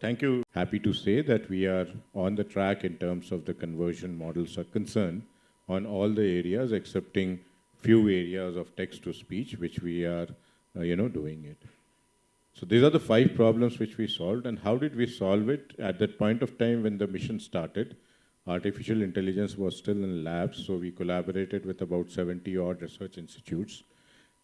Thank you. Happy to say that we are on the track in terms of the conversion models are concerned on all the areas, excepting few areas of text to speech, which we are, doing it. So these are the 5 problems which we solved. And how did we solve it? At that point of time when the mission started, artificial intelligence was still in labs, so we collaborated with about 70 odd research institutes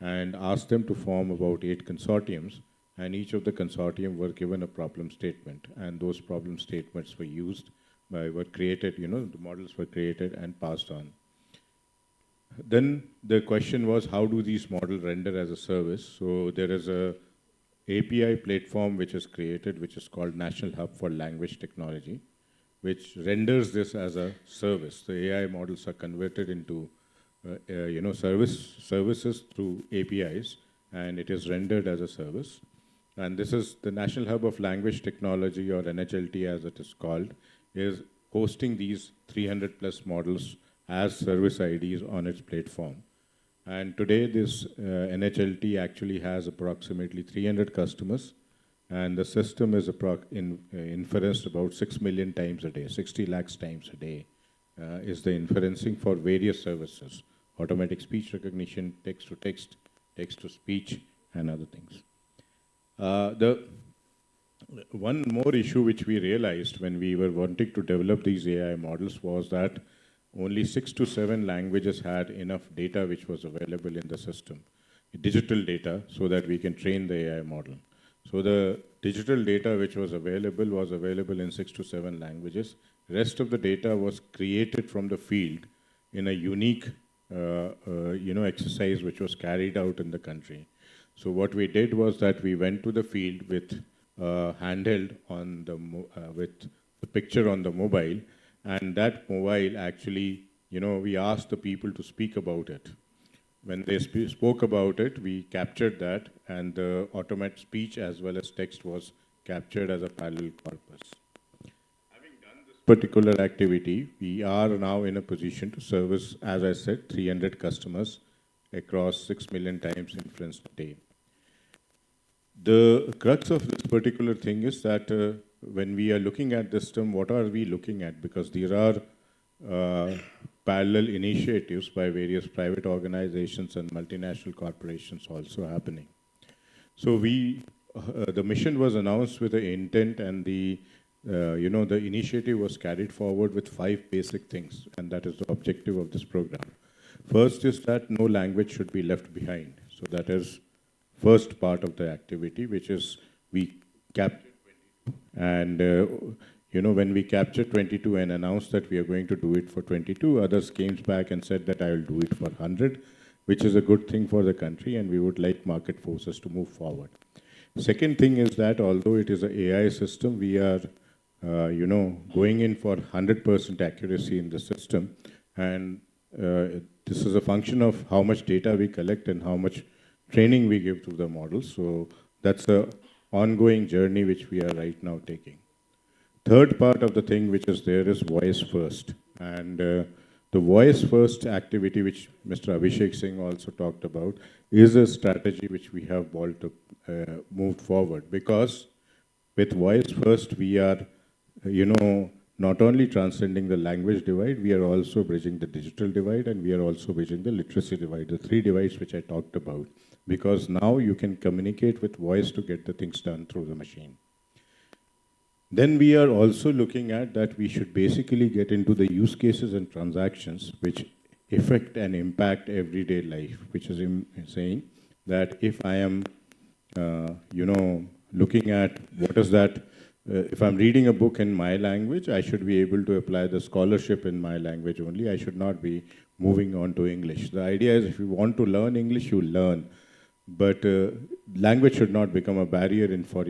and asked them to form about 8 consortiums, and each of the consortium were given a problem statement, and those problem statements were created, the models were created and passed on. Then the question was, how do these models render as a service? So there is a API platform which is created, which is called National Hub for Language Technology, which renders this as a service. The AI models are converted into services through APIs, and it is rendered as a service. And this is the National Hub of Language Technology, or NHLT as it is called, is hosting these 300 plus models as service IDs on its platform. And today this NHLT actually has approximately 300 customers, and the system is inferenced about 6 million times a day, 60 lakhs times a day is the inferencing for various services, automatic speech recognition, text to text, text to speech, and other things. The one more issue which we realized when we were wanting to develop these AI models was that only 6 to 7 languages had enough data which was available in the system, digital data, so that we can train the AI model. So the digital data which was available in 6 to 7 languages. Rest of the data was created from the field in a unique exercise which was carried out in the country. So what we did was that we went to the field with handheld on with the picture on the mobile, and that mobile actually, we asked the people to speak about it. When they spoke about it, we captured that, and the automatic speech as well as text was captured as a parallel corpus. Having done this particular activity, we are now in a position to service, as I said, 300 customers across 6 million times inference a day. The crux of this particular thing is that when we are looking at this term, what are we looking at? Because there are parallel initiatives by various private organizations and multinational corporations also happening. So the mission was announced with the intent, and the initiative was carried forward with 5 basic things, and that is the objective of this program. First is that no language should be left behind. So that is first part of the activity, which is we captured 22. And when we captured 22 and announced that we are going to do it for 22, others came back and said that I will do it for 100, which is a good thing for the country, and we would like market forces to move forward. Second thing is that although it is an AI system, we are going in for 100% accuracy in the system, and this is a function of how much data we collect and how much training we give to the models. So that's an ongoing journey which we are right now taking. Third part of the thing which is there is voice first. And the voice first activity, which Mr. Abhishek Singh also talked about, is a strategy which we have moved forward. Because with voice first, we are, not only transcending the language divide, we are also bridging the digital divide, and we are also bridging the literacy divide, the 3 divides which I talked about. Because now you can communicate with voice to get the things done through the machine. Then we are also looking at that we should basically get into the use cases and transactions which affect and impact everyday life, which is saying that if I am, looking at what is that, if I'm reading a book in my language, I should be able to apply the scholarship in my language only. I should not be moving on to English. The idea is if you want to learn English, you learn. But language should not become a barrier for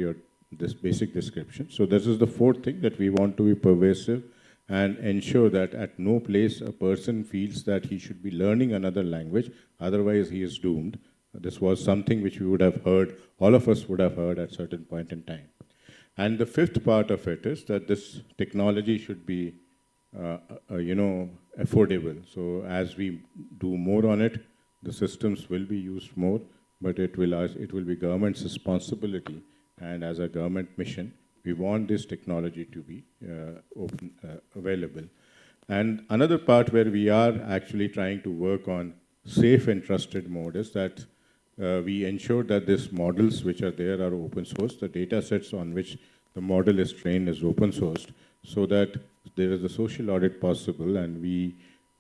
this basic description. So this is the 4th thing, that we want to be pervasive and ensure that at no place a person feels that he should be learning another language, otherwise he is doomed. This was something which we would have heard, all of us would have heard at a certain point in time. And the 5th part of it is that this technology should be, affordable. So as we do more on it, the systems will be used more, but it will be government's responsibility, and as a government mission, We want this technology to be available. And another part where we are actually trying to work on safe and trusted mode is that we ensure that these models which are there are open source. The data sets on which the model is trained is open sourced, so that there is a social audit possible, and we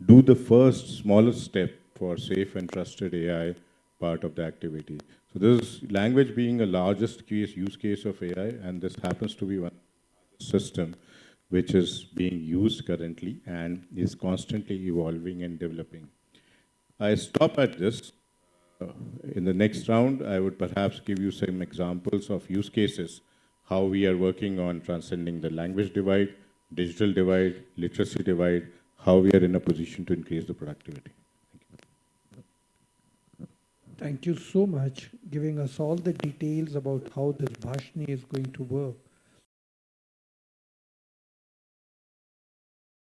do the first smallest step for safe and trusted AI part of the activity. So this is language being a largest use case of AI, and this happens to be one system which is being used currently and is constantly evolving and developing. I stop at this. In the next round, I would perhaps give you some examples of use cases, how we are working on transcending the language divide, digital divide, literacy divide, how we are in a position to increase the productivity. Thank you so much, giving us all the details about how this Bhashini is going to work.